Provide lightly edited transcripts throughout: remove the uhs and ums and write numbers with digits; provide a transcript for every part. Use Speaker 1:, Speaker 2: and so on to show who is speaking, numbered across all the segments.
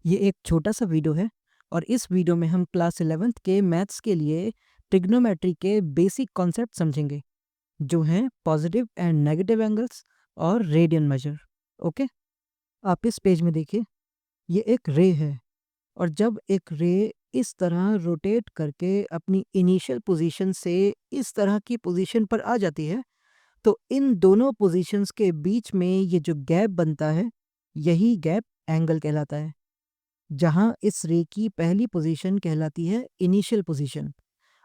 Speaker 1: ये एक छोटा सा वीडियो है और इस वीडियो में हम क्लास 11th के मैथ्स के लिए ट्रिग्नोमेट्री के बेसिक कॉन्सेप्ट समझेंगे जो हैं पॉजिटिव एंड नेगेटिव एंगल्स और रेडियन मेजर। ओके, आप इस पेज में देखिए, ये एक रे है और जब एक रे इस तरह रोटेट करके अपनी इनिशियल पोजीशन से इस तरह की पोजीशन पर आ जाती है तो इन दोनों पोजीशंस के बीच में ये जो गैप बनता है यही गैप एंगल कहलाता है। जहां इस रे की पहली पोजीशन कहलाती है इनिशियल पोजीशन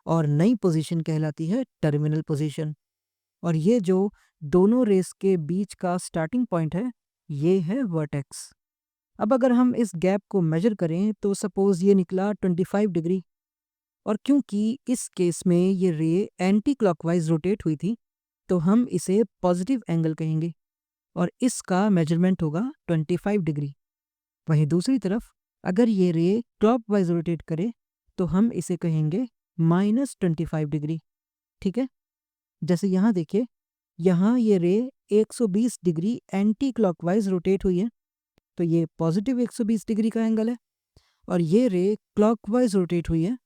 Speaker 1: और नई पोजीशन कहलाती है टर्मिनल पोजीशन। और ये जो दोनों रेस के बीच का स्टार्टिंग पॉइंट है ये है वर्टेक्स। अब अगर हम इस गैप को मेजर करें तो सपोज ये निकला 25 डिग्री और क्योंकि इस केस में ये रे एंटी क्लॉकवाइज रोटेट हुई थी तो हम इसे पॉजिटिव एंगल कहेंगे और इसका मेजरमेंट होगा 25 डिग्री। वहीं दूसरी तरफ अगर ये रे क्लॉकवाइज रोटेट करे तो हम इसे कहेंगे -25 डिग्री। ठीक है, जैसे यहाँ देखिए, यहाँ ये रे 120 डिग्री एंटी क्लॉकवाइज रोटेट हुई है तो ये पॉजिटिव 120 डिग्री का एंगल है और ये रे क्लॉकवाइज रोटेट हुई है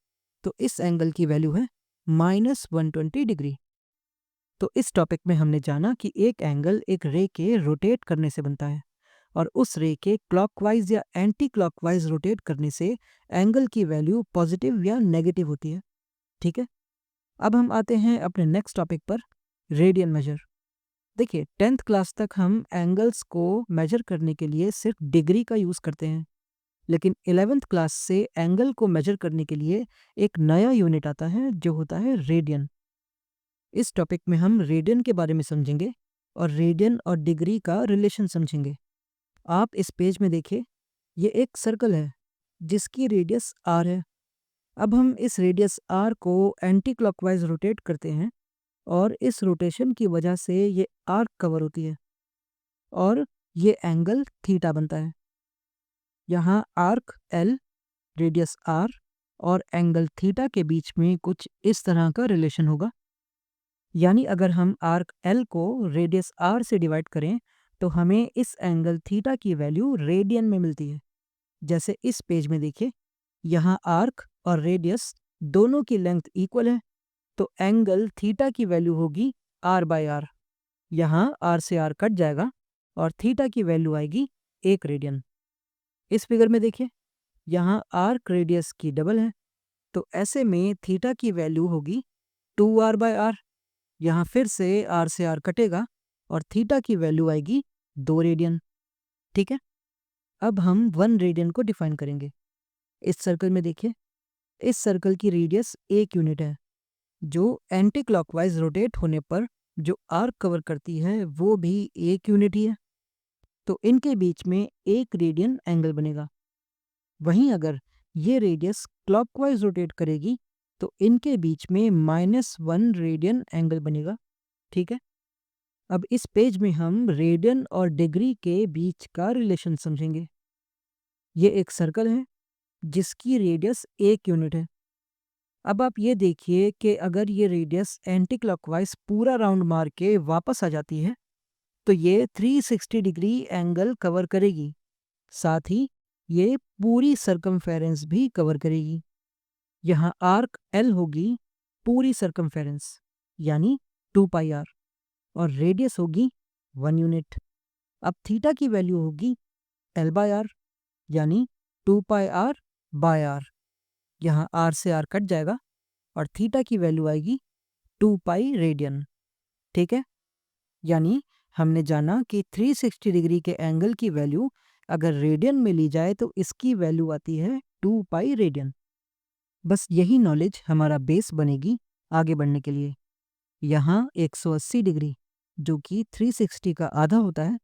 Speaker 1: तो इस एंगल की वैल्यू है -120 डिग्री। तो इस टॉपिक में हमने जाना कि एक एंगल एक रे के रोटेट करने से बनता है और उस रे के क्लॉकवाइज या एंटी क्लॉकवाइज रोटेट करने से एंगल की वैल्यू पॉजिटिव या नेगेटिव होती है। ठीक है, अब हम आते हैं अपने नेक्स्ट टॉपिक पर, रेडियन मेजर। देखिए, 10th क्लास तक हम एंगल्स को मेजर करने के लिए सिर्फ डिग्री का यूज़ करते हैं, लेकिन 11th क्लास से एंगल को मेजर करने के लिए एक नया यूनिट आता है जो होता है रेडियन। इस टॉपिक में हम रेडियन के बारे में समझेंगे और रेडियन और डिग्री का रिलेशन समझेंगे। आप इस पेज में देखिए, ये एक सर्कल है जिसकी रेडियस r है। अब हम इस रेडियस r को एंटी क्लॉकवाइज रोटेट करते हैं और इस रोटेशन की वजह से ये आर्क कवर होती है और ये एंगल थीटा बनता है। यहाँ आर्क L, रेडियस r और एंगल थीटा के बीच में कुछ इस तरह का रिलेशन होगा। यानी अगर हम आर्क L को रेडियस r से डिवाइड करें तो हमें इस एंगल थीटा की वैल्यू रेडियन में मिलती है। जैसे इस पेज में देखिए, यहाँ आर्क और रेडियस दोनों की लेंथ इक्वल है तो एंगल थीटा की वैल्यू होगी r/r। यहाँ r से r कट जाएगा और थीटा की वैल्यू आएगी 1 रेडियन। इस फिगर में देखिए, यहाँ आर्क रेडियस की डबल है तो ऐसे में थीटा की वैल्यू होगी 2r/r। यहाँ फिर से r से r कटेगा और थीटा की वैल्यू आएगी 2 रेडियन। ठीक है, अब हम 1 रेडियन को डिफाइन करेंगे। इस सर्कल में देखिए, इस सर्कल की रेडियस 1 यूनिट है जो एंटी क्लॉकवाइज रोटेट होने पर जो आर्क कवर करती है वो भी 1 यूनिट ही है तो इनके बीच में 1 रेडियन एंगल बनेगा। वहीं अगर ये रेडियस क्लॉकवाइज रोटेट करेगी तो इनके बीच में -1 रेडियन एंगल बनेगा। ठीक है, अब इस पेज में हम रेडियन और डिग्री के बीच का रिलेशन समझेंगे। ये एक सर्कल है जिसकी रेडियस 1 यूनिट है। अब आप ये देखिए कि अगर ये रेडियस एंटी क्लॉकवाइज पूरा राउंड मार के वापस आ जाती है तो ये 360 डिग्री एंगल कवर करेगी, साथ ही ये पूरी सरकमफेरेंस भी कवर करेगी। यहाँ आर्क L होगी पूरी सरकमफेरेंस यानी 2πr और रेडियस होगी 1 यूनिट। अब थीटा की वैल्यू होगी L/r यानी 2πr/r। यहाँ r से r कट जाएगा और थीटा की वैल्यू आएगी 2π रेडियन। ठीक है, यानी हमने जाना कि 360 डिग्री के एंगल की वैल्यू अगर रेडियन में ली जाए तो इसकी वैल्यू आती है 2π रेडियन। बस यही नॉलेज हमारा बेस बनेगी आगे बढ़ने के लिए। यहाँ 180 डिग्री जो कि 360 का आधा होता है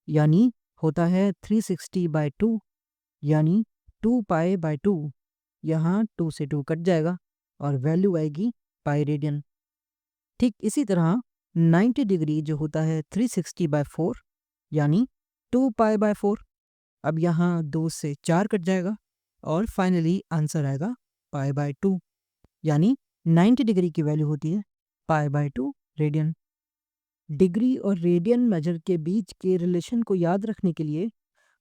Speaker 1: यानी होता है 360/2 यानी 2π/2। यहाँ 2 से 2 कट जाएगा और वैल्यू आएगी पाई रेडियन। ठीक इसी तरह 90 डिग्री जो होता है 360/4 यानी 2π/4। अब यहाँ 2 से 4 कट जाएगा और फाइनली आंसर आएगा π/2 यानी 90 डिग्री की वैल्यू होती है π/2 रेडियन। डिग्री और रेडियन मेजर के बीच के रिलेशन को याद रखने के लिए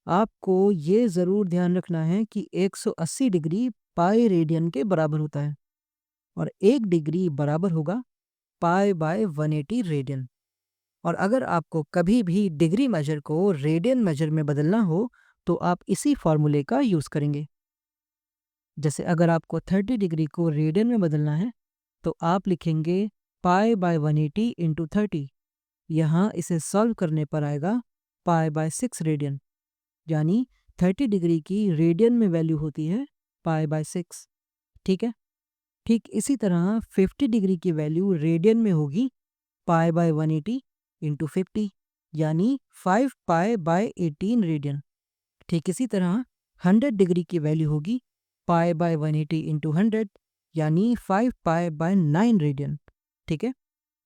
Speaker 1: आपको ये ज़रूर ध्यान रखना है कि 180 डिग्री पाई रेडियन के बराबर होता है और 1 डिग्री बराबर होगा पाई बाय 180 रेडियन। और अगर आपको कभी भी डिग्री मेजर को रेडियन मेजर में बदलना हो तो आप इसी फॉर्मूले का यूज़ करेंगे। जैसे अगर आपको 30 डिग्री को रेडियन में बदलना है तो आप लिखेंगे पाई बाय 180 इंटू 30। यहाँ इसे सॉल्व करने पर आएगा पाई बाय 6 रेडियन, यानी 30 डिग्री की रेडियन में वैल्यू होती है पाई बाय 6। ठीक है, ठीक इसी तरह 50 डिग्री की वैल्यू रेडियन में होगी पाई बाय 180 इंटू 50, यानी 5 पाई बाय 18 रेडियन। ठीक इसी तरह 100 डिग्री की वैल्यू होगी पाई बाय 180 इंटू 100, यानी 5 पाई बाय 9 रेडियन। ठीक है।